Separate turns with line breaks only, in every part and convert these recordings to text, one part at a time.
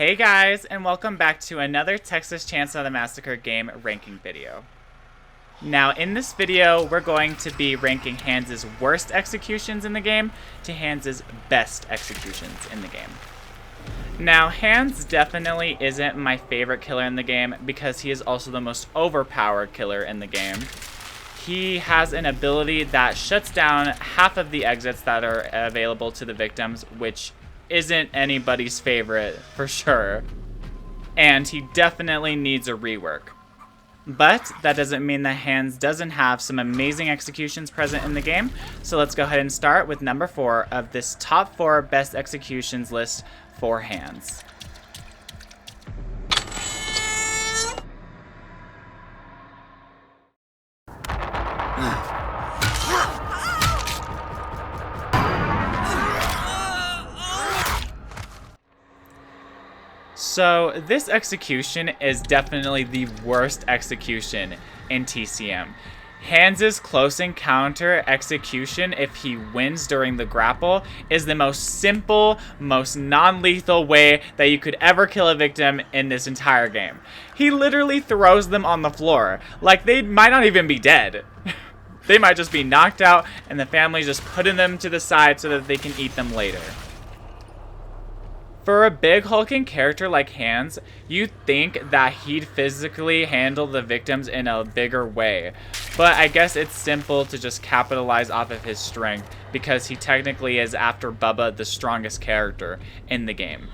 Hey guys, and welcome back to another Texas Chainsaw the Massacre game ranking video. Now in this video, we're going to be ranking Hans' worst executions in the game to Hans' best executions in the game. Now Hans definitely isn't my favorite killer in the game because he is also the most overpowered killer in the game. He has an ability that shuts down half of the exits that are available to the victims, which isn't anybody's favorite for sure, and he definitely needs a rework. But that doesn't mean that Hans doesn't have some amazing executions present in the game, so let's go ahead and start with number 4 of this top 4 best executions list for Hans. So this execution is definitely the worst execution in TCM. Hans' close encounter execution, if he wins during the grapple, is the most simple, most non-lethal way that you could ever kill a victim in this entire game. He literally throws them on the floor, like they might not even be dead. They might just be knocked out and the family's just putting them to the side so that they can eat them later. For a big hulking character like Hans, you'd think that he'd physically handle the victims in a bigger way. But I guess it's simple to just capitalize off of his strength because he technically is, after Bubba, the strongest character in the game.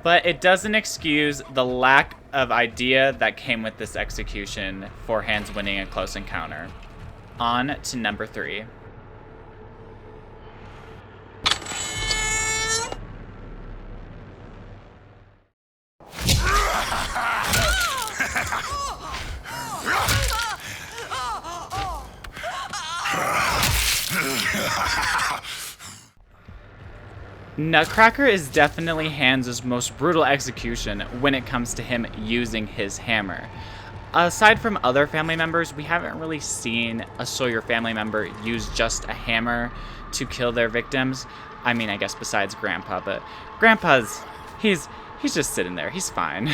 But it doesn't excuse the lack of idea that came with this execution for Hans winning a close encounter. On to number 3. Nutcracker is definitely Hans' most brutal execution when it comes to him using his hammer. Aside from other family members, we haven't really seen a Sawyer family member use just a hammer to kill their victims. I mean, I guess besides Grandpa, but Grandpa's, he's just sitting there, he's fine.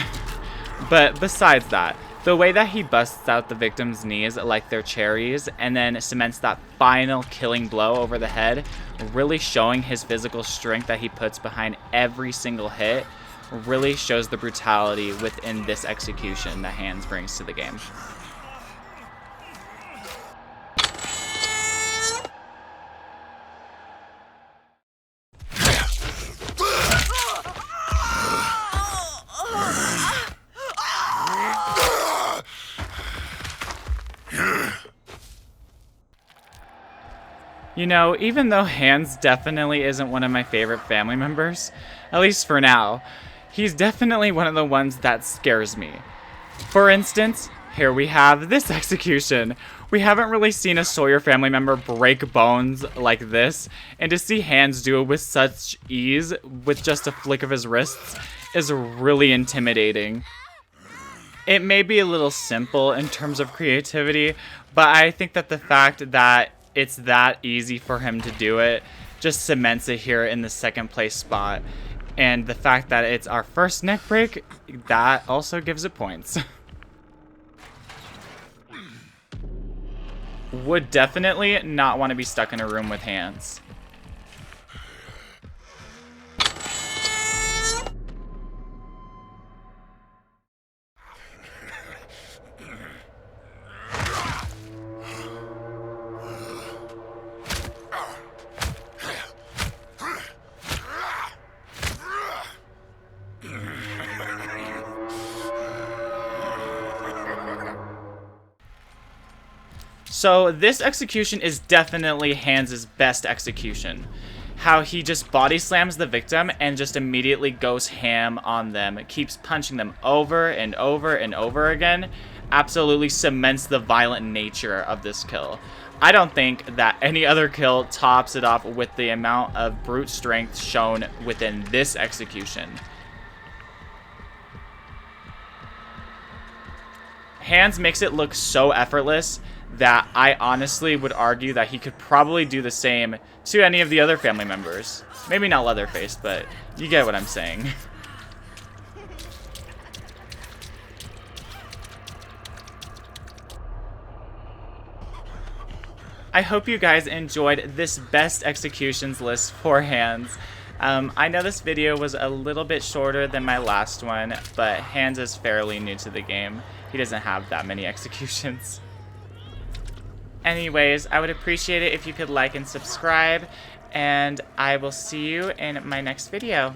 But besides that, the way that he busts out the victim's knees like they're cherries and then cements that final killing blow over the head, really showing his physical strength that he puts behind every single hit, really shows the brutality within this execution that Hans brings to the game. You know, even though Hans definitely isn't one of my favorite family members, at least for now, he's definitely one of the ones that scares me. For instance, here we have this execution. We haven't really seen a Sawyer family member break bones like this, and to see Hans do it with such ease, with just a flick of his wrists, is really intimidating. It may be a little simple in terms of creativity, but I think that the fact that it's that easy for him to do it just cements it here in the second place spot. And the fact that it's our first neck break, that also gives it points. Would definitely not want to be stuck in a room with Hans. So this execution is definitely Hans' best execution. How he just body slams the victim and just immediately goes ham on them, keeps punching them over and over and over again, absolutely cements the violent nature of this kill. I don't think that any other kill tops it off with the amount of brute strength shown within this execution. Hans makes it look so effortless that I honestly would argue that he could probably do the same to any of the other family members. Maybe not Leatherface, but you get what I'm saying. I hope you guys enjoyed this best executions list for Hans. I know this video was a little bit shorter than my last one, but Hans is fairly new to the game. He doesn't have that many executions. Anyways, I would appreciate it if you could like and subscribe, and I will see you in my next video.